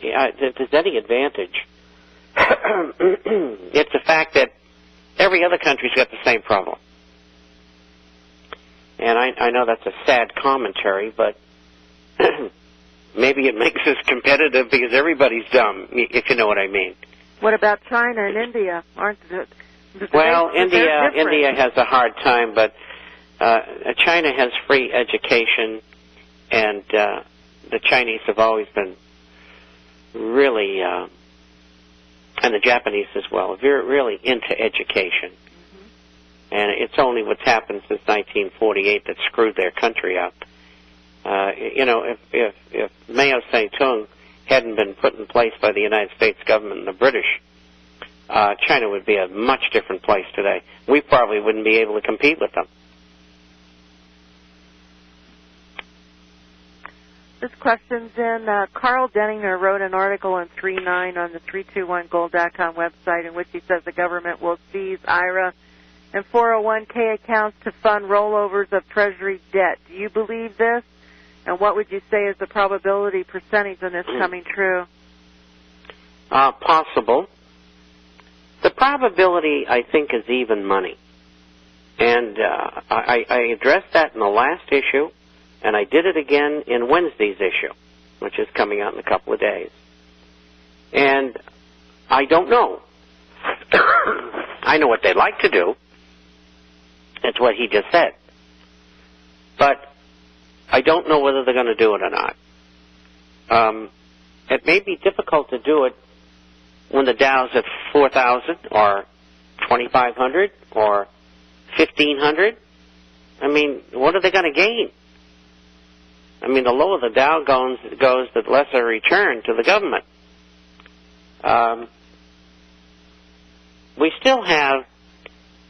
if there's any advantage, it's the fact that every other country's got the same problem. And I know that's a sad commentary, but maybe it makes us competitive because everybody's dumb, if you know what I mean. What about China and India? India has a hard time, but China has free education, and the Chinese have always been really, and the Japanese as well, really into education. Mm-hmm. And it's only what's happened since 1948 that screwed their country up. If Mao Zedong hadn't been put in place by the United States government and the British, China would be a much different place today. We probably wouldn't be able to compete with them. This question's in. Carl Denninger wrote an article in 3.9 on the 321gold.com website in which he says the government will seize IRA and 401k accounts to fund rollovers of Treasury debt. Do you believe this? And what would you say is the probability percentage of this coming true? Possible. The probability, I think, is even money. And I addressed that in the last issue, and I did it again in Wednesday's issue, which is coming out in a couple of days. And I don't know. I know what they'd like to do. That's what he just said. But I don't know whether they're going to do it or not. It may be difficult to do it when the Dow's at 4,000 or 2,500 or 1,500. I mean, what are they going to gain? I mean, the lower the Dow goes, the lesser return to the government. We still have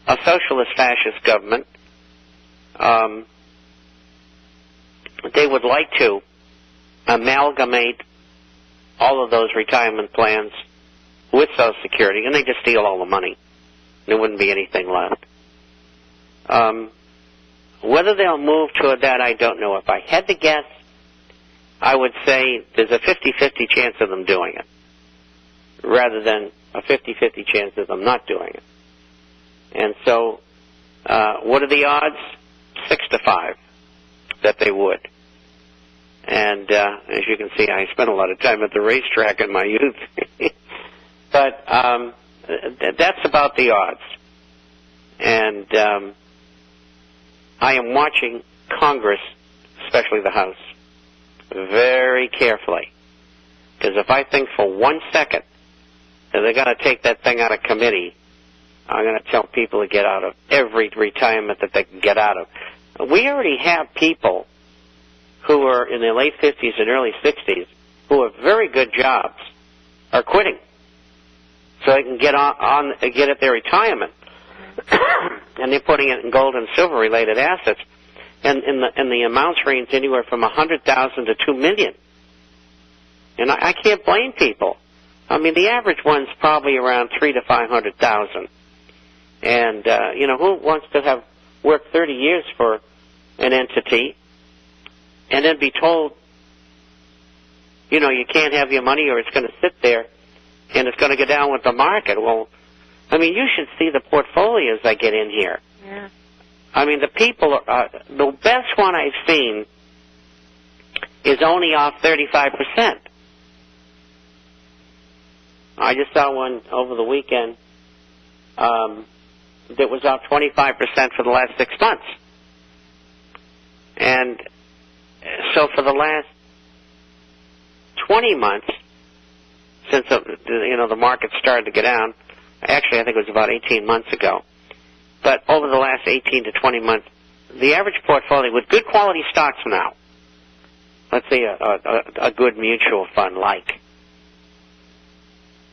a socialist fascist government. They would like to amalgamate all of those retirement plans with Social Security, and they just steal all the money. There wouldn't be anything left. Whether they'll move toward that, I don't know. If I had to guess, I would say there's a 50-50 chance of them doing it, rather than a 50-50 chance of them not doing it. And so, what are the odds? 6-5 that they would. And as you can see, I spent a lot of time at the racetrack in my youth. But that's about the odds. And I am watching Congress, especially the House, very carefully. Because if I think for 1 second that they're going to take that thing out of committee, I'm going to tell people to get out of every retirement that they can get out of. We already have people who are in their late 50s and early 60s who have very good jobs are quitting so they can get at their retirement. And they're putting it in gold and silver related assets, and the amounts range anywhere from 100,000 to 2 million. And I can't blame people. I mean, the average one's probably around 300,000 to 500,000. And who wants to have worked 30 years for an entity and then be told, you can't have your money or it's going to sit there and it's going to go down with the market? Well, I mean, you should see the portfolios I get in here. Yeah. I mean, the people are, the best one I've seen is only off 35%. I just saw one over the weekend that was off 25% for the last 6 months. And so for the last 20 months, since the market started to go down, actually I think it was about 18 months ago, but over the last 18 to 20 months, the average portfolio with good quality stocks now, let's say a good mutual fund like,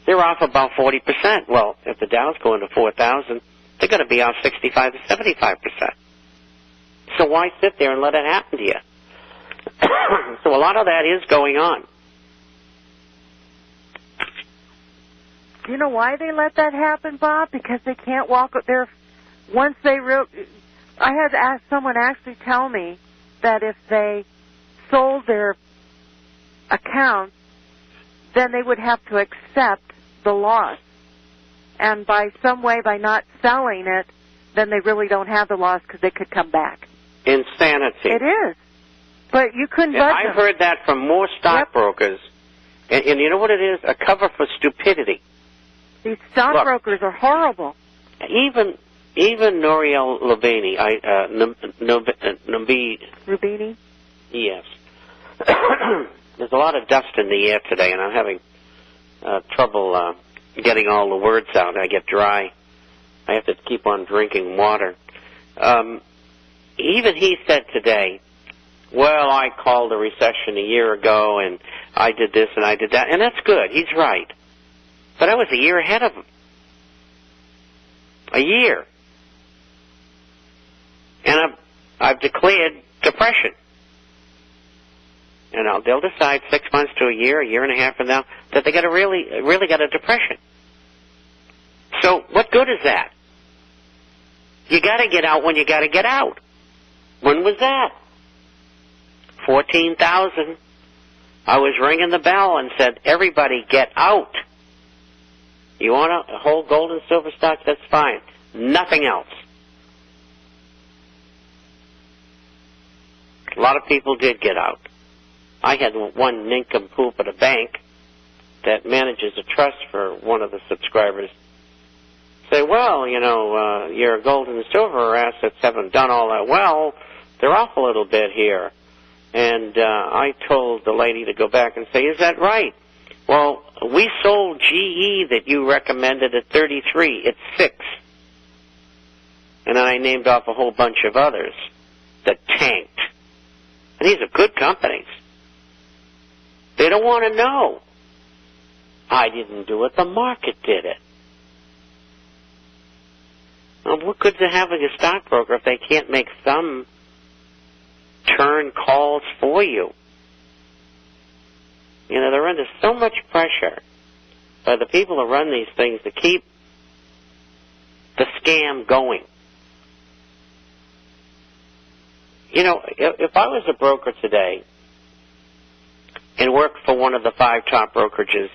they're off about 40%. Well, if the Dow's going to 4,000, they're going to be off 65 to 75%. So why sit there and let it happen to you? So a lot of that is going on. Do you know why they let that happen, Bob? Because they can't walk there. Once they I had someone actually tell me that if they sold their accounts, then they would have to accept the loss. And by some way, by not selling it, then they really don't have the loss because they could come back. Insanity. It is. But you couldn't budge I've heard that from more stockbrokers. Yep. And you know what it is? A cover for stupidity. These stockbrokers are horrible. Even Nouriel Lubini, Rubini? Yes. There's a lot of dust in the air today, and I'm having trouble getting all the words out. I get dry. I have to keep on drinking water. Even he said today, well, I called a recession a year ago, and I did this and I did that. And that's good. He's right. But I was a year ahead of him. A year. And I've declared depression. You know, they'll decide 6 months to a year and a half from now, that they got really got a depression. So what good is that? You got to get out when you got to get out. When was that? 14,000. I was ringing the bell and said, everybody get out. You want to hold gold and silver stocks? That's fine. Nothing else. A lot of people did get out. I had one nincompoop at a bank that manages a trust for one of the subscribers say, well, you know, your gold and silver assets haven't done all that well. They're off a little bit here. And I told the lady to go back and say, is that right? Well, we sold GE that you recommended at 33. It's 6. And then I named off a whole bunch of others that tanked. And these are good companies. They don't want to know. I didn't do it. The market did it. Well, what good's it having a stockbroker if they can't make some turn calls for you? You know, they're under so much pressure by the people who run these things to keep the scam going. You know, if I was a broker today and worked for one of the 5 top brokerages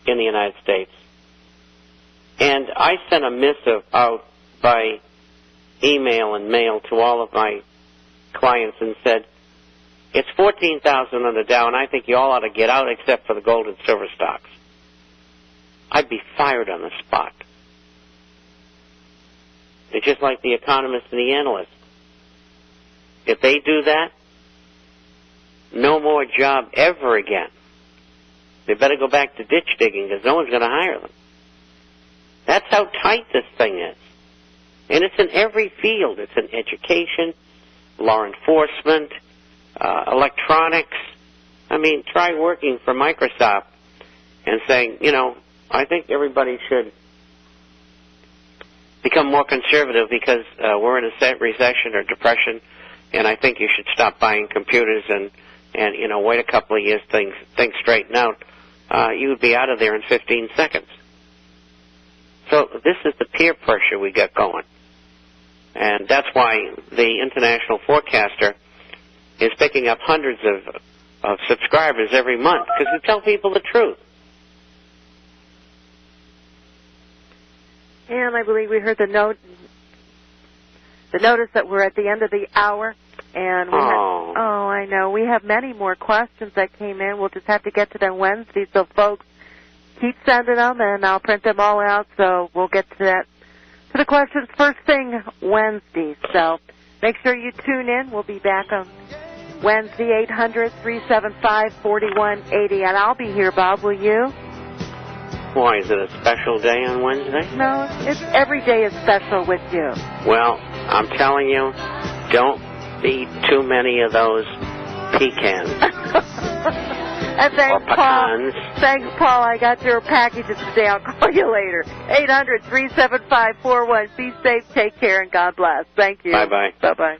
in the United States, and I sent a missive out by email and mail to all of my clients and said, it's 14,000 on the Dow, and I think you all ought to get out except for the gold and silver stocks, I'd be fired on the spot. It's just like the economists and the analysts. If they do that, no more job ever again. They better go back to ditch digging because no one's going to hire them. That's how tight this thing is. And it's in every field. It's in education, law enforcement, electronics. I mean, try working for Microsoft and saying, you know, I think everybody should become more conservative because we're in a recession or depression, and I think you should stop buying computers and you know, wait a couple of years, things straighten out. You would be out of there in 15 seconds. So this is the peer pressure we got going. And that's why the International Forecaster is picking up hundreds of subscribers every month, because we tell people the truth. And I believe we heard the notice that we're at the end of the hour. And we I know. We have many more questions that came in. We'll just have to get to them Wednesday. So, folks, keep sending them, and I'll print them all out. So we'll get to the questions first thing Wednesday. So make sure you tune in. We'll be back on Wednesday, 800-375-4180. And I'll be here, Bob. Will you? Why, is it a special day on Wednesday? No, every day is special with you. Well, I'm telling you, don't eat too many of those pecans. And thanks, Paul. Thanks, Paul. I got your packages today. I'll call you later. 800-375-41. Be safe, take care, and God bless. Thank you. Bye-bye. Bye-bye.